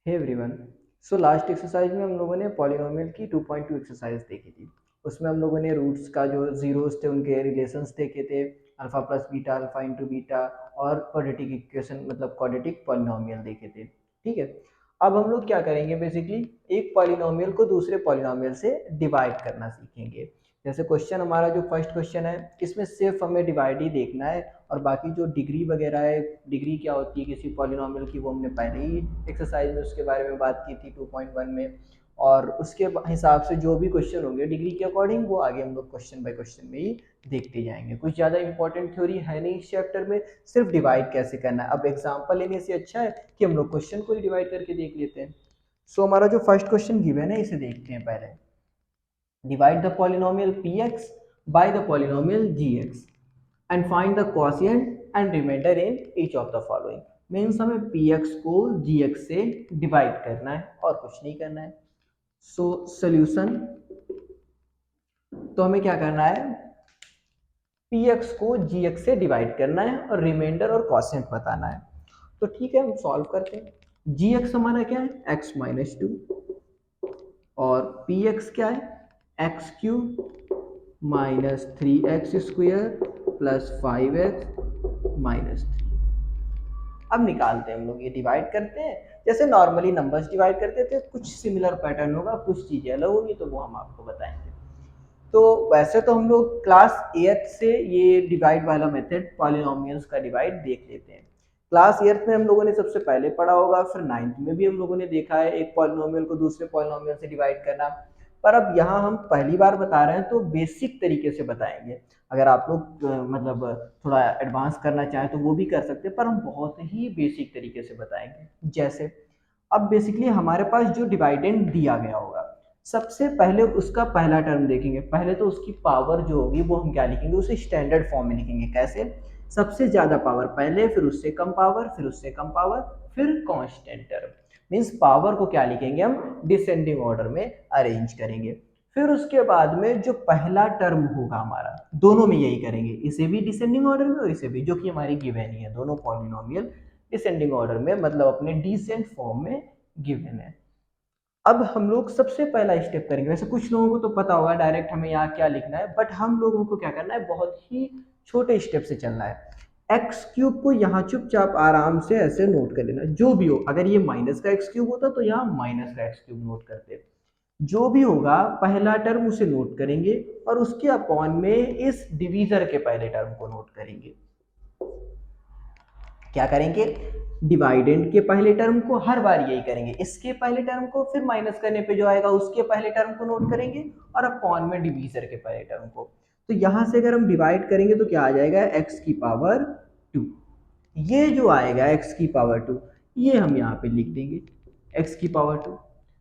हे everyone. So last exercise में हम लोगों ने पॉलिनोमियल की 2.2 एक्सरसाइज देखी थी। उसमें हम लोगों ने रूट्स का जो जीरोस थे उनके रिलेशंस देखे थे, alpha plus beta, alpha into beta, और क्वाड्रेटिक इक्वेशन मतलब क्वाड्रेटिक पॉलिनोमियल देखे थे। ठीक है, अब हम लोग क्या करेंगे, बेसिकली एक पॉलिनोमियल को दूसरे पॉलिनोमियल से डिवाइड करना सीखेंगे। जैसे क्वेश्चन हमारा जो फर्स्ट क्वेश्चन है, इसमें सिर्फ हमें डिवाइड ही देखना है, और बाकी जो डिग्री वगैरह है, डिग्री क्या होती है किसी पॉलिनोमियल की, वो हमने पहले ही एक्सरसाइज में उसके बारे में बात की थी 2.1 में। और उसके हिसाब से जो भी क्वेश्चन होंगे डिग्री के अकॉर्डिंग, वो आगे हम लोग क्वेश्चन बाय क्वेश्चन में ही देखते जाएंगे। कुछ ज़्यादा इंपॉर्टेंट थ्योरी है नहीं इस चैप्टर में, सिर्फ डिवाइड कैसे करना है। अब एग्जाम्पल लेने से अच्छा है कि हम लोग क्वेश्चन को ही डिवाइड करके देख लेते हैं। सो हमारा जो फर्स्ट क्वेश्चन गिवन है इसे देखते हैं पहले। Divide the polynomial px by the polynomial gx and find the quotient and remainder in each of the following। Means हमें px को gx से डिवाइड करना है और कुछ नहीं करना है। सो सोल्यूशन, तो हमें क्या करना है, px को gx से डिवाइड करना है और रिमाइंडर और क्वोशिएंट बताना है। तो ठीक है, हम सॉल्व करते हैं। gx हमारा क्या है, x माइनस 2, और px क्या है, x cube minus 3x square plus 5x minus 3। अब निकालते हैं हम लोग, ये डिवाइड करते हैं जैसे नॉर्मली नंबर्स डिवाइड करते थे। कुछ सिमिलर पैटर्न होगा, कुछ चीज़ें अलग होगी, तो वो हम आपको बताएंगे। तो वैसे तो हम लोग क्लास 8 से ये डिवाइड वाला मेथड पॉलिनोमियल्स का डिवाइड देख लेते हैं। क्लास 8 में हम लोगों ने सबसे पहले पढ़ा होगा, फिर 9th में भी हम लोगों ने देखा है एक पॉलिनोमियल को दूसरे पॉलिनोमियल से डिवाइड करना। पर अब यहाँ हम पहली बार बता रहे हैं तो बेसिक तरीके से बताएंगे। अगर आप लोग मतलब थोड़ा एडवांस करना चाहें तो वो भी कर सकते हैं, पर हम बहुत ही बेसिक तरीके से बताएंगे। जैसे अब बेसिकली हमारे पास जो डिवाइडेंड दिया गया होगा, सबसे पहले उसका पहला टर्म देखेंगे। पहले तो उसकी पावर जो होगी वो हम क्या लिखेंगे, उसे स्टैंडर्ड फॉर्म में लिखेंगे। कैसे, सबसे ज्यादा पावर पहले, फिर उससे कम पावर, फिर उससे कम पावर, फिर कांस्टेंट टर्म। मींस पावर को क्या लिखेंगे, हम डिसेंडिंग ऑर्डर में अरेंज करेंगे। फिर उसके बाद में जो पहला टर्म होगा हमारा, दोनों में यही करेंगे, इसे भी डिसेंडिंग ऑर्डर में और इसे भी, जो कि हमारी गिवन ही है। दोनों पॉलिनोमियल डिसेंडिंग ऑर्डर में, मतलब अपने डिसेंट फॉर्म में गिवन है। अब हम लोग सबसे पहला स्टेप करेंगे। वैसे कुछ लोगों को तो पता होगा डायरेक्ट हमें यहाँ क्या लिखना है, बट हम लोगों को क्या करना है, बहुत ही छोटे स्टेप से चलना है। एक्स क्यूब को यहाँ चुपचाप आराम से ऐसे नोट कर लेना, जो भी हो। अगर ये माइनस का एक्स क्यूब होता तो यहाँ माइनस का एक्स क्यूब नोट करते। जो भी होगा पहला टर्म उसे नोट करेंगे, और उसके अपॉन में इस डिवीजर के पहले टर्म को नोट करेंगे। क्या करेंगे, डिवाइडेंड के पहले टर्म को हर बार यही करेंगे, इसके पहले टर्म को, फिर माइनस करने पे जो आएगा उसके पहले टर्म को नोट करेंगे, और अपॉन में डिवीजर के पहले टर्म को। तो यहां से अगर हम डिवाइड करेंगे तो क्या आ जाएगा, एक्स की पावर 2। ये जो आएगा एक्स की पावर 2, ये हम यहाँ पे लिख देंगे एक्स की पावर 2।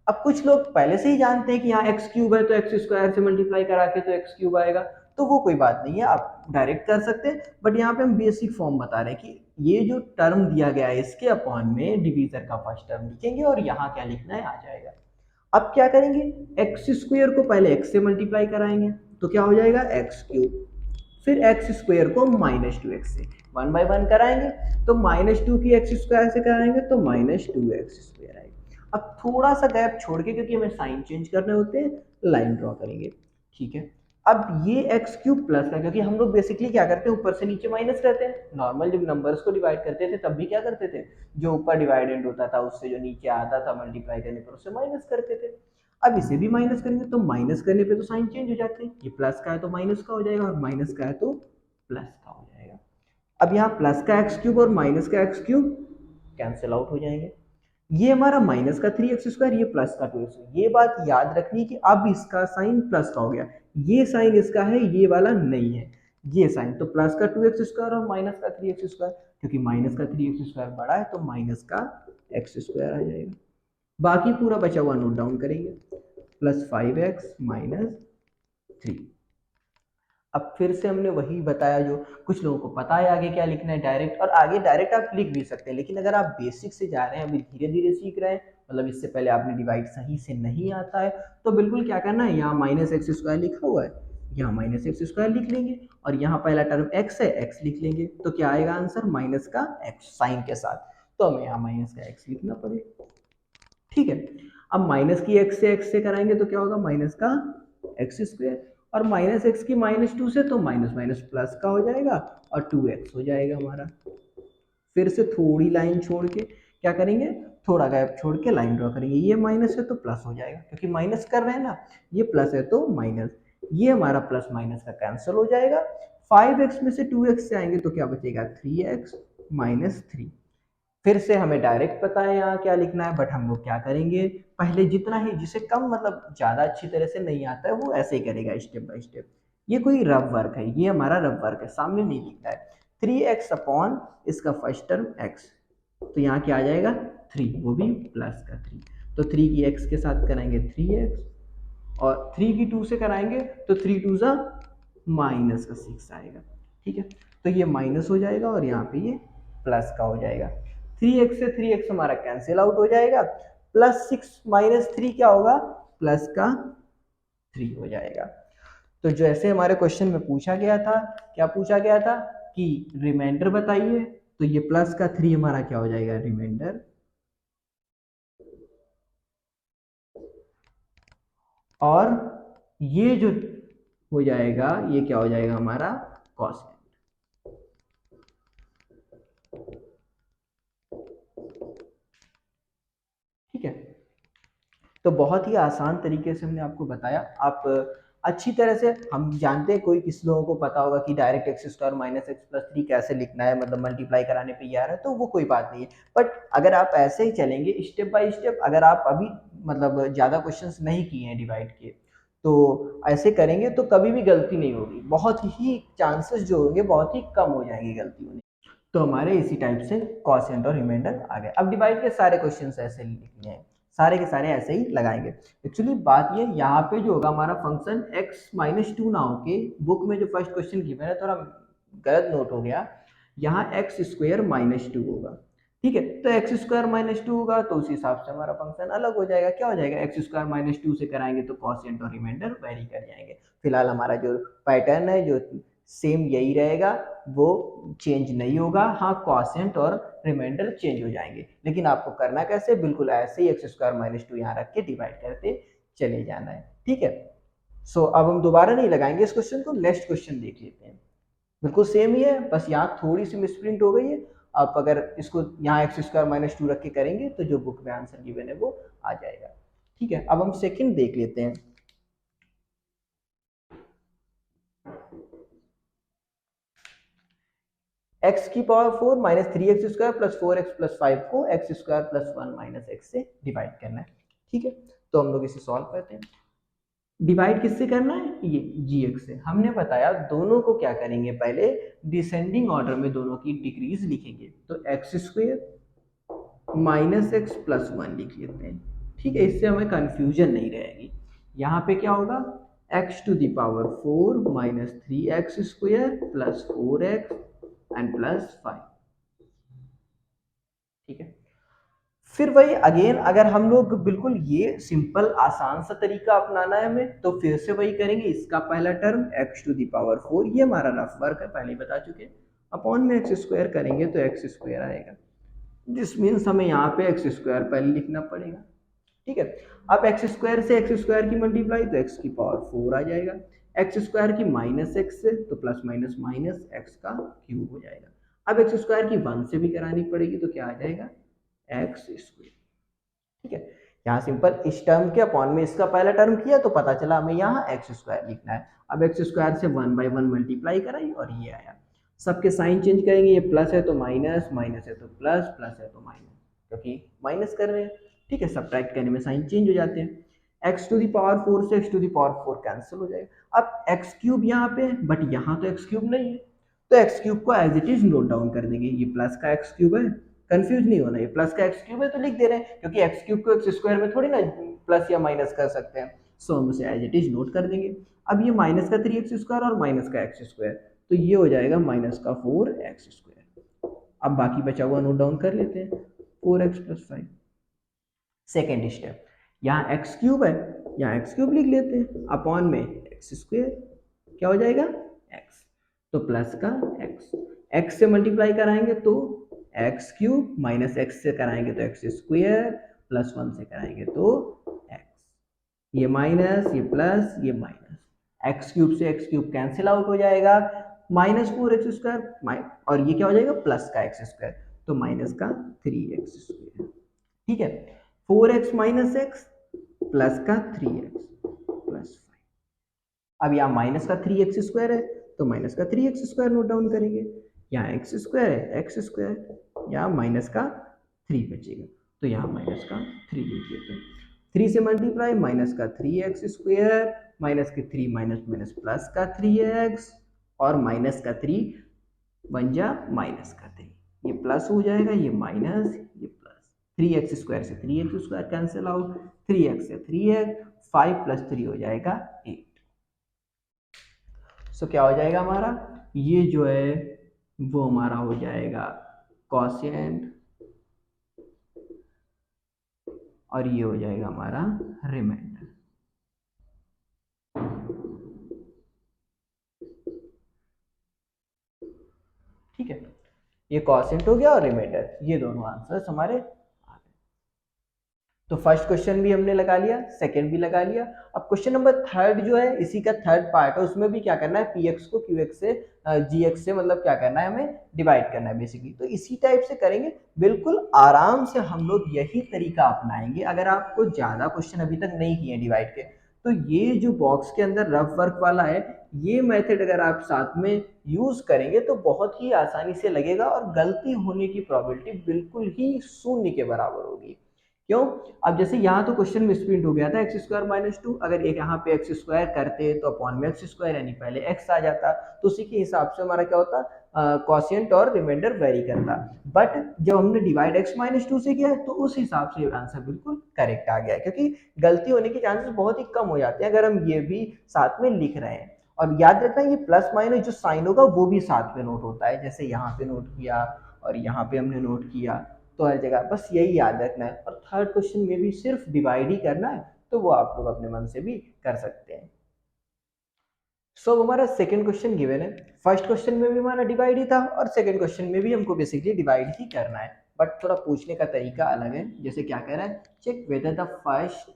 अब कुछ लोग पहले से ही जानते हैं कि यहाँ एक्स क्यूब है तो एक्स स्क्वायर से मल्टीप्लाई करा के तो एक्स क्यूब आएगा, तो वो कोई बात नहीं है, आप डायरेक्ट कर सकते हैं। बट यहाँ पे हम बेसिक फॉर्म बता रहे हैं कि ये जो टर्म दिया गया है इसके अपॉन में डिवीजर का फर्स्ट टर्म लिखेंगे, और यहाँ क्या लिखना है आ जाएगा। अब क्या करेंगे, एक्स स्क्वायर को पहले एक्स से मल्टीप्लाई कराएंगे, तो क्या हो जाएगा, एक्स क्यूब। फिर एक्स स्क्वायर को माइनस 2x से 1 बाय 1 कराएंगे, तो -2 की एक्स स्क्वायर से कराएंगे तो -2x स्क्वायर आएगा। अब थोड़ा सा गैप छोड़ के, क्योंकि हमें साइन चेंज करने होते हैं, लाइन ड्रॉ करेंगे। ठीक है, अब ये एक्स क्यूब प्लस का, क्योंकि हम लोग बेसिकली क्या करते हैं, ऊपर से नीचे माइनस रहते हैं। नॉर्मल जब नंबर्स को डिवाइड करते थे तब भी क्या करते थे, जो ऊपर डिवाइडेंड होता था उससे जो नीचे आता था मल्टीप्लाई करने पर उससे माइनस करते थे। अब इसे भी माइनस करेंगे, तो माइनस करने पे तो साइन चेंज हो जाते हैं, ये प्लस का है तो माइनस का हो जाएगा, और माइनस का है तो प्लस का हो जाएगा। अब यहाँ प्लस का एक्स क्यूब और माइनस का एक्स क्यूब कैंसिल आउट हो जाएंगे। ये हमारा माइनस का 3x स्क्वायर, ये प्लस का 2x। ये बात याद रखनी कि अब इसका साइन प्लस का हो गया, ये साइन इसका है, ये वाला नहीं है। ये साइन तो प्लस का 2x स्क्वायर और माइनस का 3x स्क्वायर, क्योंकि माइनस का 3x स्क्वायर बड़ा है तो माइनस का एक्स स्क्वायर आ जाएगा। बाकी पूरा बचा हुआ नोट डाउन करेंगे, प्लस 5x माइनस 3। अब फिर से हमने वही बताया जो कुछ लोगों को पता है आगे क्या लिखना है डायरेक्ट, और आगे डायरेक्ट आप लिख भी सकते हैं। लेकिन अगर आप बेसिक से जा रहे हैं, अभी धीरे धीरे सीख रहे हैं, मतलब इससे पहले आपने डिवाइड सही से नहीं आता है, तो बिल्कुल क्या करना है, यहाँ माइनस एक्स स्क्वायर लिखा हुआ है, यहाँ माइनस एक्स स्क्वायर लिख लेंगे, और यहाँ पहला टर्म एक्स है, एक्स लिख लेंगे। तो क्या आएगा आंसर, माइनस का एक्स साइन के साथ, तो हमें यहाँ माइनस का एक्स लिखना पड़ेगा। ठीक है। अब माइनस की एक्स से कराएंगे तो क्या होगा, माइनस का एक्स स्क्वायर, और माइनस एक्स की माइनस टू से तो माइनस माइनस प्लस का हो जाएगा और 2x हो जाएगा हमारा। फिर से थोड़ी लाइन छोड़ के क्या करेंगे, थोड़ा गैप छोड़ के लाइन ड्रॉ करेंगे, ये माइनस है तो प्लस हो जाएगा क्योंकि माइनस कर रहे हैं ना, ये प्लस है तो माइनस, ये हमारा प्लस माइनस का कैंसिल हो जाएगा। 5x में से 2x से आएंगे तो क्या बचेगा, 3x माइनस 3। फिर से हमें डायरेक्ट पता है यहाँ क्या लिखना है, बट हम लोग क्या करेंगे, पहले जितना ही, जिसे कम मतलब ज्यादा अच्छी तरह से नहीं आता है वो ऐसे ही करेगा स्टेप बाय स्टेप। ये कोई रफ वर्क है, ये हमारा रफ वर्क है, सामने नहीं लिखना है। 3x अपॉन इसका फर्स्ट टर्म x, तो यहाँ क्या आ जाएगा 3, वो भी प्लस का 3। तो 3 की x के साथ कराएंगे 3x, और 3 की 2 से कराएंगे तो 3 टू ज़ा माइनस का 6 आएगा। ठीक है, तो ये माइनस हो जाएगा और यहाँ पे ये प्लस का हो जाएगा। 3x से 3x हमारा कैंसिल आउट हो जाएगा, प्लस 6 माइनस 3 क्या होगा, प्लस का 3 हो जाएगा। तो जैसे हमारे क्वेश्चन में पूछा गया था, क्या पूछा गया था कि रिमाइंडर बताइए, तो ये प्लस का 3 हमारा क्या हो जाएगा, रिमाइंडर, और ये जो हो जाएगा ये क्या हो जाएगा हमारा कॉसेंट। ठीक है, तो बहुत ही आसान तरीके से हमने आपको बताया। आप अच्छी तरह से, हम जानते हैं कोई किसी लोगों को पता होगा कि direct x square minus X plus 3 कैसे लिखना है, मतलब मल्टीप्लाई कराने पे ये आ रहा है, तो वो कोई बात नहीं है। बट अगर आप ऐसे ही चलेंगे स्टेप बाय स्टेप, अगर आप अभी मतलब ज़्यादा क्वेश्चंस नहीं किए हैं डिवाइड के, तो ऐसे करेंगे तो कभी भी गलती नहीं होगी, बहुत ही चांसेस जो होंगे बहुत ही कम हो जाएंगी गलती होने। तो हमारे इसी टाइप से कॉसेंट और रिमाइंडर आ गए। अब डिवाइड के सारे क्वेश्चंस ऐसे लिखने हैं, सारे के सारे ऐसे ही लगाएंगे। एक्चुअली बात ये, यहाँ पे जो होगा हमारा फंक्शन x माइनस टू ना होके, बुक में जो फर्स्ट क्वेश्चन गिवन है थोड़ा गलत नोट हो गया, यहाँ एक्स स्क्वायर माइनस टू होगा। ठीक है, तो एक्स स्क्वायर माइनस टू होगा तो उस हिसाब से हमारा फंक्शन अलग हो जाएगा। क्या हो जाएगा, एक्स स्क्वायर माइनस टू से कराएंगे तो कॉसेंट और रिमाइंडर वेरी कर जाएंगे। फिलहाल हमारा जो पैटर्न है जो सेम यही रहेगा, वो चेंज नहीं होगा। हाँ, कॉसेंट और रिमाइंडर चेंज हो जाएंगे, लेकिन आपको करना कैसे, बिल्कुल ऐसे ही एक्स स्क्वायर माइनस टू यहाँ रख के डिवाइड करते चले जाना है। ठीक है, सो अब हम दोबारा नहीं लगाएंगे इस क्वेश्चन को, नेक्स्ट क्वेश्चन देख लेते हैं। बिल्कुल सेम ही है, बस यहाँ थोड़ी सी मिसप्रिंट हो गई है। आप अगर इसको यहाँ एक्स स्क्वायर माइनस टू रख के करेंगे तो जो बुक में आंसर गिवन है वो आ जाएगा। ठीक है, अब हम सेकंड देख लेते हैं। एक्स की power 4 minus three x square plus 4x plus 5 को x square plus 1 minus x से डिवाइड करना है। ठीक है, तो हम लोग इसे सॉल्व करते हैं। डिवाइड किससे करना है, ये gx से। हमने बताया दोनों को क्या करेंगे, पहले डिसेंडिंग ऑर्डर में दोनों की डिक्रीज लिखेंगे, तो x square minus X plus 1 लिख लेते हैं। ठीक है, इससे हमें कंफ्यूजन नहीं रहेगी। यहाँ पे क्या होगा, x to the power 4 minus three x square plus 4x and plus 5। ठीक है, फिर वही अगेन, अगर हम लोग बिल्कुल ये सिंपल आसान सा तरीका अपनाना है हमें, तो फिर से वही करेंगे। इसका पहला term x to the power 4, ये हमारा रफ वर्क है, पहले बता चुके, अपॉन में एक्स स्क्वायर करेंगे तो एक्स स्क्वायर आएगा। दिस मीन्स हमें यहाँ पे एक्स स्क्वायर पहले लिखना पड़ेगा। ठीक है, अब एक्स स्क्वायर से एक्स स्क्वायर की मल्टीप्लाई तो एक्स की पावर 4 आ जाएगा, एक्स स्क्वायर की माइनस एक्स से तो प्लस माइनस माइनस एक्स का क्यूब हो जाएगा। अब एक्स स्क्वायर की 1 से भी करानी पड़ेगी तो क्या आ जाएगा, एक्स स्क्वायर। ठीक है, यहाँ सिंपल इस टर्म के अपॉन में इसका पहला टर्म किया तो पता चला हमें यहाँ एक्स स्क्वायर लिखना है। अब एक्स स्क्वायर से 1 बाई 1 मल्टीप्लाई कराई और ये आया। सबके साइन चेंज करेंगे, ये प्लस है तो माइनस, माइनस है तो प्लस, प्लस है तो माइनस, क्योंकि माइनस कर रहे हैं। ठीक है, सब्ट्रैक्ट करने में साइन चेंज हो जाते हैं। एक्स टू द पावर 4 से x to the power 4 cancel हो जाएगा। अब एक्स क्यूब यहाँ पे है, बट यहाँ तो एक्स क्यूब नहीं है, तो एक्स क्यूब को as it is note down कर देंगे। ये प्लस का एक्स क्यूब है, कंफ्यूज नहीं होना, ये प्लस का एक्स क्यूब है तो लिख दे रहे हैं, क्योंकि एक्स क्यूब को एक्स स्क्वायर में थोड़ी ना प्लस या माइनस कर सकते हैं। सो हम उसे एज इट इज नोट कर देंगे। अब ये माइनस का 3x स्क्वायर और माइनस का एक्स स्क्वायर, तो ये हो जाएगा माइनस का 4x स्क्वायर। अब बाकी बचा हुआ नोट डाउन कर लेते हैं, 4x प्लस 5। सेकेंड स्टेप, यहाँ एक्स क्यूब है, यहाँ एक्स क्यूब लिख लेते हैं, अपॉन में एक्स स्क्वायर, क्या हो जाएगा एक्स, तो प्लस का एक्स, एक्स से मल्टीप्लाई कराएंगे तो एक्स क्यूब, माइनस एक्स से कराएंगे तो एक्स स्क्वायर, +1 से कराएंगे तो x, ये माइनस, ये प्लस, ये माइनस, एक्स क्यूब से एक्स क्यूब कैंसिल आउट हो जाएगा, -4x² और ये क्या हो जाएगा प्लस का x², तो माइनस का 3x²। ठीक है, 4x माइनस एक्स प्लस का 3x प्लस 5। अब यहाँ माइनस का 3x² है तो माइनस का 3x² नोट डाउन करेंगे, यहाँ x² है x², यहाँ माइनस का 3 बचेगा तो यहाँ माइनस का 3 लिख देते हैं। 3 से मल्टीप्लाई, माइनस का 3x², माइनस के 3 माइनस माइनस प्लस का 3x और माइनस का 3 बन जा माइनस का 3, ये प्लस हो जाएगा, ये माइनस, ये प्लस, 3x² से 3x² कैंसिल आउट, 3x से 3x, 5 + 3 हो जाएगा 8। सो क्या हो जाएगा हमारा, ये जो है वो हमारा हो जाएगा कॉशिएंट और ये हो जाएगा हमारा रिमाइंडर। ठीक है, ये कॉशिएंट हो गया और रिमाइंडर, ये दोनों आंसर्स हमारे आ गए। तो फर्स्ट क्वेश्चन भी हमने लगा लिया, सेकंड भी लगा लिया। अब क्वेश्चन नंबर थर्ड जो है इसी का थर्ड पार्ट है, उसमें भी क्या करना है, px को qx से gx से मतलब क्या करना है, हमें डिवाइड करना है बेसिकली। तो इसी टाइप से करेंगे, बिल्कुल आराम से हम लोग यही तरीका अपनाएंगे। अगर आपको ज्यादा क्वेश्चन अभी तक नहीं किए डिवाइड के, तो ये जो बॉक्स के अंदर रफ वर्क वाला है, ये मेथड अगर आप साथ में यूज करेंगे तो बहुत ही आसानी से लगेगा और गलती होने की प्रोबेबिलिटी बिल्कुल ही शून्य के बराबर होगी। क्यों, अब जैसे यहाँ तो क्वेश्चन में स्प्लिट हो गया था x² - 2, अगर एक यहाँ पे x² करते तो अपॉन में x² यानी पहले x आ जाता, तो उसी के हिसाब से हमारा क्या होता, कॉशिएंट और रिमाइंडर वेरी करता। बट जब हमने डिवाइड x - 2 से किया है तो उस हिसाब से आंसर बिल्कुल करेक्ट आ गया है, क्योंकि गलती होने के चांसेस बहुत ही कम हो जाते हैं अगर हम ये भी साथ में लिख रहे हैं। और याद रखना, ये प्लस माइनस जो साइन होगा वो भी साथ में नोट होता है, जैसे यहाँ पे नोट किया और यहाँ पे हमने नोट किया, तो हर जगह बस यही याद रखना है। और थर्ड क्वेश्चन में भी सिर्फ डिवाइड ही करना है, तो वो आप लोग अपने मन से भी कर सकते हैं। सो हमारा सेकंड क्वेश्चन गिवन है, फर्स्ट क्वेश्चन में भी हमारा डिवाइड ही था और सेकंड क्वेश्चन में भी हमको बेसिकली डिवाइड ही करना है, बट थोड़ा पूछने का तरीका अलग है। जैसे क्या कह रहा है, check whether the first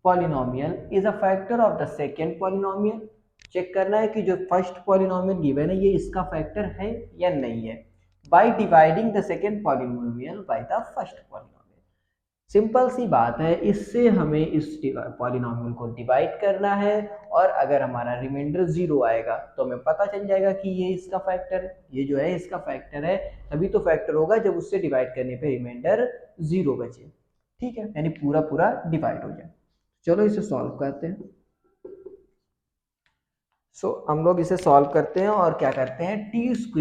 polynomial is a factor of the second polynomial. Check करना है कि जो फर्स्ट पॉलिनोमियल गिवन है ये इसका फैक्टर है या नहीं है, by dividing the second polynomial by the first polynomial. Simple सी बात है, इससे हमें इस पॉलिनोमियल को डिवाइड करना है और अगर हमारा रिमाइंडर 0 आएगा तो हमें पता चल जाएगा कि ये इसका फैक्टर है, ये जो है इसका फैक्टर है। तभी तो फैक्टर होगा जब उससे डिवाइड करने पे रिमाइंडर 0 बचे। ठीक है, यानी पूरा पूरा डिवाइड हो जाए। चलो इसे सॉल्व करते हैं। हम लोग इसे सॉल्व करते हैं और क्या करते हैं, t² -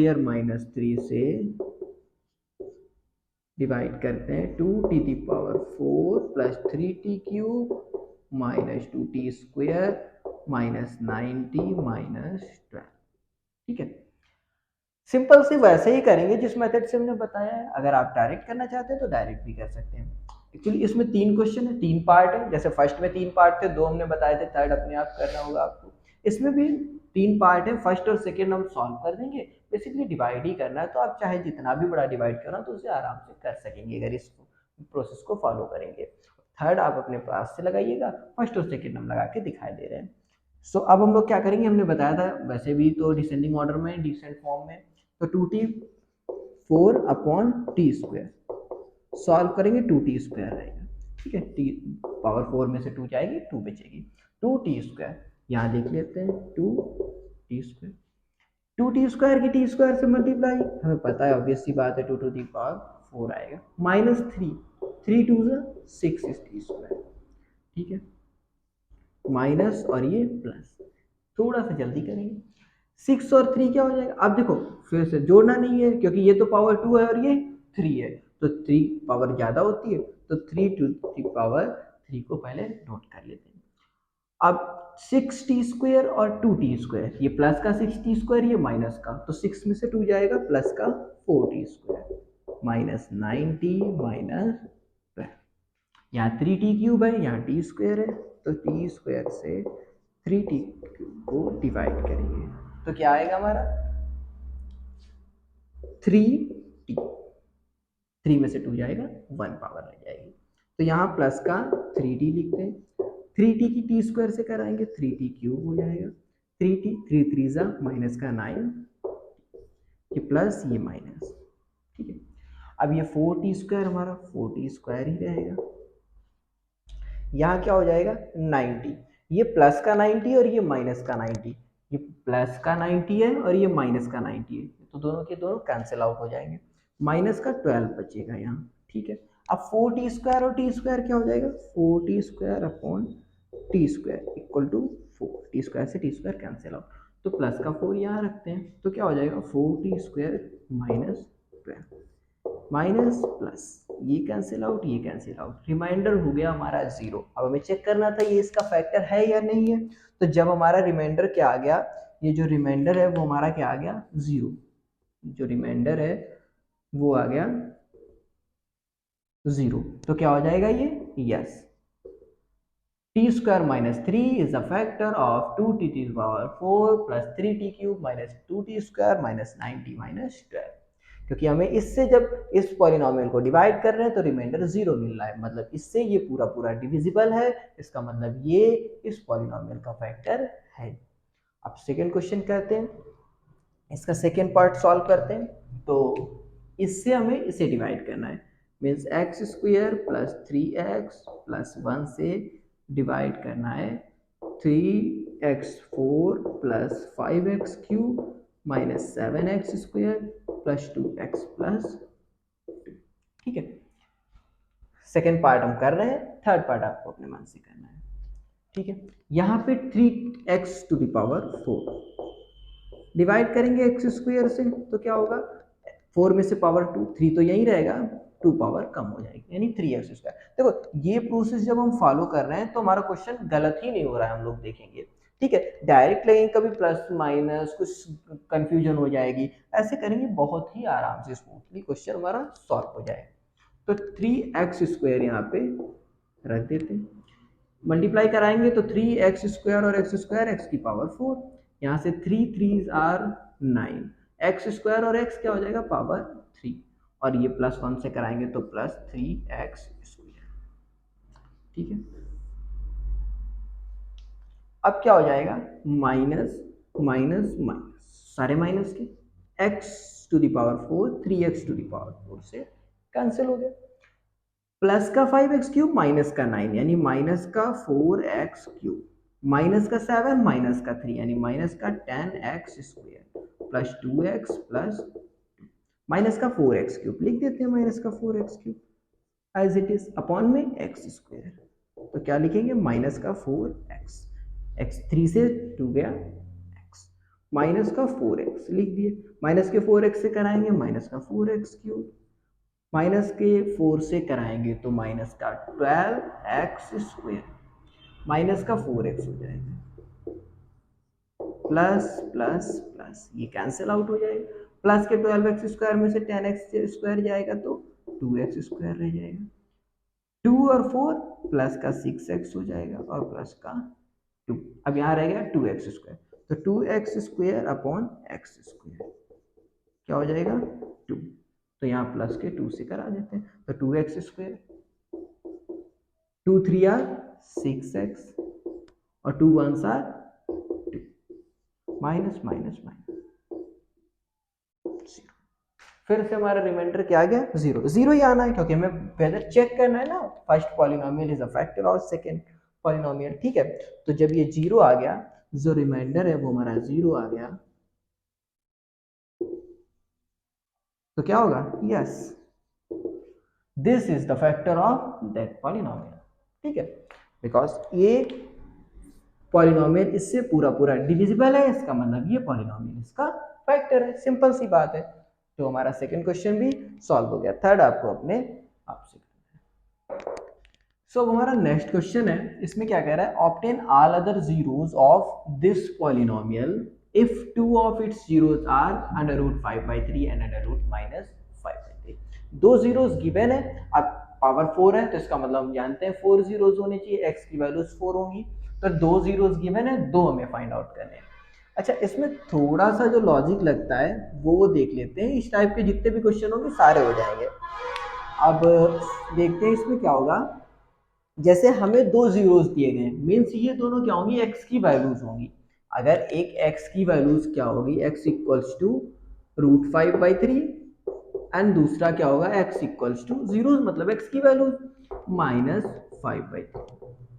3 से डिवाइड करते हैं 2t⁴ plus 3t³ minus 2t² minus 9t minus 12। ठीक है, सिंपल से वैसे ही करेंगे जिस मेथड से हमने बताया है। अगर आप डायरेक्ट करना चाहते हैं तो डायरेक्ट भी कर सकते हैं। एक्चुअली इसमें 3 क्वेश्चन है, 3 पार्ट है, जैसे फर्स्ट में 3 पार्ट थे, 2 हमने बताए थे, थर्ड अपने आप करना होगा आपको। इसमें भी 3 पार्ट है, फर्स्ट और सेकेंड हम सॉल्व कर देंगे। बेसिकली डिवाइड ही करना है, तो आप चाहे जितना भी बड़ा डिवाइड करना तो उसे आराम से कर सकेंगे अगर इस प्रोसेस को फॉलो करेंगे। थर्ड आप अपने पास से लगाइएगा, फर्स्ट और सेकेंड हम लगा के दिखाई दे रहे हैं। अब हम लोग क्या करेंगे, हमने बताया था वैसे भी तो डिसेंडिंग ऑर्डर में, डिसेंट फॉर्म में, तो 2t⁴/t² सॉल्व करेंगे, 2t² रहेगा। ठीक है, t⁴ में से 2 जाएगी, 2 बचेगी, 2t²। यहाँ लिख लेते हैं 2t²। 2t² की t² से मल्टीप्लाई, हमें पता है ऑब्वियस सी बात है 2⁴ आएगा, -3, 3 2 6 इस t²। ठीक है, माइनस और ये प्लस, थोड़ा सा जल्दी करेंगे, 6 और 3 क्या हो जाएगा। अब देखो फिर से जोड़ना नहीं है क्योंकि ये तो पावर 2 है और ये 3 है, तो 3 पावर ज्यादा होती है, तो 3 को पहले नोट कर लेते हैं। अब 6t² और 2t², ये प्लस का 6t² ये माइनस का, तो 6 में से 2 जाएगा, प्लस का 4t² माइनस 9t माइनस 12। यहाँ 3t³ है, यहाँ t² है, तो t² से 3t³ को डिवाइड करेंगे तो क्या आएगा हमारा 3t, 3 में से 2 जाएगा, 1 पावर रह जाएगी। तो यहाँ प्लस का 3t लिखते हैं, 3t की टी स्क्वायर से कराएंगे 3t क्यूब हो जाएगा, 3t 3 3 जा माइनस का 9, ये प्लस ये माइनस, ठीक है। अब ये 4t स्क्वायर हमारा 4t स्क्वायर ही रहेगा, यहाँ क्या हो जाएगा 90, ये प्लस का 90 और ये माइनस का 90, ये प्लस का 90 है और ये माइनस का 90 है, तो दोनों के दोनों कैंसिल आउट हो जाएंगे, माइनस का 12 बचेगा यहाँ, ठीक है। अब 4t स्क्वायर और टी स्क्वायर क्या हो जाएगा 4t square upon t square equal to 4, t square से टी स्क्वायर कैंसिल आउट, तो प्लस का 4 यहाँ रखते हैं, तो क्या हो जाएगा 4t square minus 12 minus plus, ये कैंसिल आउट ये कैंसिल आउट, रिमाइंडर हो गया हमारा 0। अब हमें चेक करना था ये इसका फैक्टर है या नहीं है, तो जब हमारा रिमाइंडर क्या आ गया, ये जो रिमाइंडर है वो हमारा क्या आ गया 0, जो रिमाइंडर है वो आ गया 0, तो क्या हो जाएगा ये yes, T square minus 3 is the factor of 2t to the power 4 plus 3t cube minus 2t square minus 9t minus 12, क्योंकि हमें इससे जब इस पॉलिनोमियल को डिवाइड कर रहे हैं तो रिमाइंडर 0 मिल रहा है, मतलब इससे ये पूरा पूरा डिविजिबल है, इसका मतलब ये इस पॉलिनोमियल का फैक्टर है। अब सेकेंड क्वेश्चन करते हैं, इसका सेकेंड पार्ट सॉल्व करते हैं, तो इससे हमें इसे डिवाइड करना है, means x square plus 3x plus 1 से डिवाइड करना है 3x4 plus 5x cube minus 7x square plus 2x plus 2, ठीक है। सेकेंड पार्ट हम कर रहे हैं, थर्ड पार्ट आपको अपने मन से करना है, ठीक है। यहाँ पे 3x to the power 4 divide करेंगे x स्क्वायर से, तो क्या होगा 4 में से पावर 2, 3 तो यही रहेगा, 2 पावर कम हो जाएगी यानी 3x स्क्वायर। देखो ये प्रोसेस जब हम फॉलो कर रहे हैं तो हमारा क्वेश्चन गलत ही नहीं हो रहा है, हम लोग देखेंगे, ठीक है। डायरेक्ट लेंगे कभी प्लस माइनस कुछ कंफ्यूजन हो जाएगी, ऐसे करेंगे बहुत ही आराम से स्मूथली क्वेश्चन हमारा सॉल्व हो जाएगा। तो 3x स्क्वायर यहाँ पे रख देते हैं, मल्टीप्लाई कराएंगे तो 3x स्क्वायर और x स्क्वायर x की पावर 4, यहाँ से 3 3 आर 9, एक्स स्क्वायर और x क्या हो जाएगा पावर 3, और ये प्लस 1 से कराएंगे तो प्लस 3x स्क्वायर, ठीक है। अब क्या हो जाएगा माइनस माइनस माइनस, सारे माइनस के, x to the power 4 3x to the power 4 से कैंसिल हो गया, प्लस का 5x क्यूब माइनस का 9 यानी माइनस का 4x क्यूब माइनस का 7 माइनस का 3 यानी माइनस का 10x square plus 2x plus minus का 4x क्यूब लिख देते हैं, माइनस का 4x cube as it is upon में x स्क्वायर, तो क्या लिखेंगे माइनस का 4x, x 3 से 2 गया x, माइनस का 4x लिख दिए, माइनस के 4x से कराएंगे माइनस का 4x क्यूब, माइनस के 4 से कराएंगे तो माइनस का 12x स्क्वायर माइनस का 4x हो जाएगा, प्लस प्लस प्लस ये कैंसिल आउट हो जाएगा, प्लस के 12x स्क्वायर में से 10x स्क्वायर जाएगा तो 2x स्क्वायर रह जाएगा, 2 और 4 प्लस का 6x हो जाएगा और प्लस का 2, अब यहाँ रह गया 2x स्क्वायर, तो 2x square upon x square क्या हो जाएगा 2, तो यहाँ प्लस के 2 से करा देते हैं, तो 2x स्क्वायर 2 3 आर 6x और 2 1 आर 2, माइनस माइनस माइनस 0, फिर से हमारा रिमाइंडर क्या आ गया 0, 0 ही आना है क्योंकि हमें पहले चेक करना है ना first polynomial is a factor और सेकंड पॉलिनोमियल, ठीक है। तो जब ये 0 आ गया, जो रिमाइंडर है वो हमारा 0 आ गया, तो क्या होगा yes this is the factor of that polynomial, ठीक है, बिकॉज ये पॉलिनोमियल इससे पूरा पूरा डिविजिबल है, इसका मतलब ये पॉलिनोमियल इसका फैक्टर है, सिंपल सी बात है। तो हमारा सेकंड क्वेश्चन भी सॉल्व हो गया, थर्ड आपको अपने आप से करना है। सो हमारा नेक्स्ट क्वेश्चन है, इसमें क्या कह रहा है obtain all other zeros of this polynomial if two of its zeros are under root 5/3 and under root minus 5/3, दो जीरोस गिवन है, अब पावर 4 है तो इसका मतलब हम जानते हैं 4 जीरोस होने चाहिए, x की वैल्यूज 4 होंगी, तो दो जीरोस गिवन है, दो हमें फाइंड आउट करने हैं। अच्छा इसमें थोड़ा सा जो लॉजिक लगता है वो देख लेते हैं, इस टाइप के जितने भी क्वेश्चन होंगे सारे हो जाएंगे। अब देखते हैं इसमें क्या होगा, जैसे हमें दो जीरोस दिए गए, मीन्स ये दोनों क्या होंगी, एक्स की वैल्यूज होंगी। अगर एक एक्स की वैल्यूज क्या होगी, एक्स इक्वल्स टू √5/3, एंड दूसरा क्या होगा, एक्स इक्वल्स टू जीरो, मतलब एक्स की वैल्यू -5/3।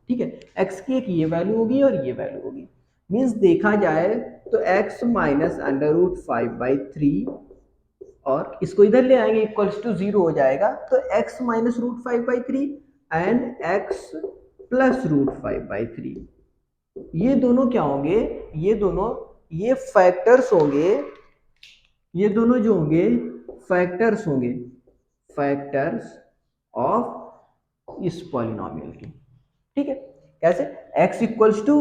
ठीक है, एक्स की एक ये वैल्यू होगी और ये वैल्यू होगी। मीन्स देखा जाए तो एक्स माइनस √5/3, और इसको इधर ले आएंगे इक्वल्स टू जीरो हो जाएगा, तो x minus √5/3 and x plus √5/3, ये दोनों क्या होंगे, ये दोनों ये फैक्टर्स होंगे, ये दोनों जो होंगे फैक्टर्स होंगे, फैक्टर्स ऑफ इस पॉलिनोमियल की। ठीक है, कैसे, x इक्वल्स टू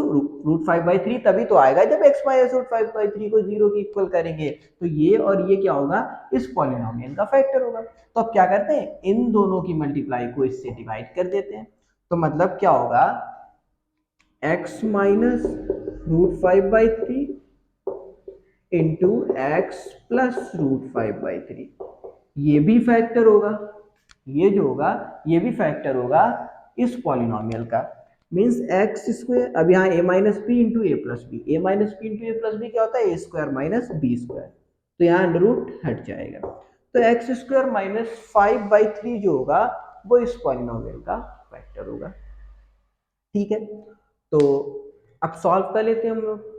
√5/3 तभी तो आएगा जब x माइनस √5/3 को जीरो के इक्वल करेंगे, तो ये और ये क्या होगा, इस पॉलिनोमियल का फैक्टर होगा। तो अब क्या करते हैं, इन दोनों की मल्टीप्लाई को इससे डिवाइड कर देते हैं, तो मतलब क्या होगा, x minus √5/3 into x plus √5/3, ये भी फैक्टर होगा, ये जो होगा ये भी फैक्टर होगा इस पॉलिनोमियल का। मीन्स एक्स स्क्वायर, अब यहाँ ए माइनस बी इंटू ए प्लस बी, ए माइनस बी इंटू ए प्लस बी क्या होता है, ए स्क्वायर माइनस बी स्क्वायर, तो यहाँ अंडर रूट हट जाएगा, तो एक्स स्क्वायर -5/3 जो होगा वो इस पॉलिनोमियल का फैक्टर होगा। ठीक है, तो अब सॉल्व कर लेते हैं हम लोग।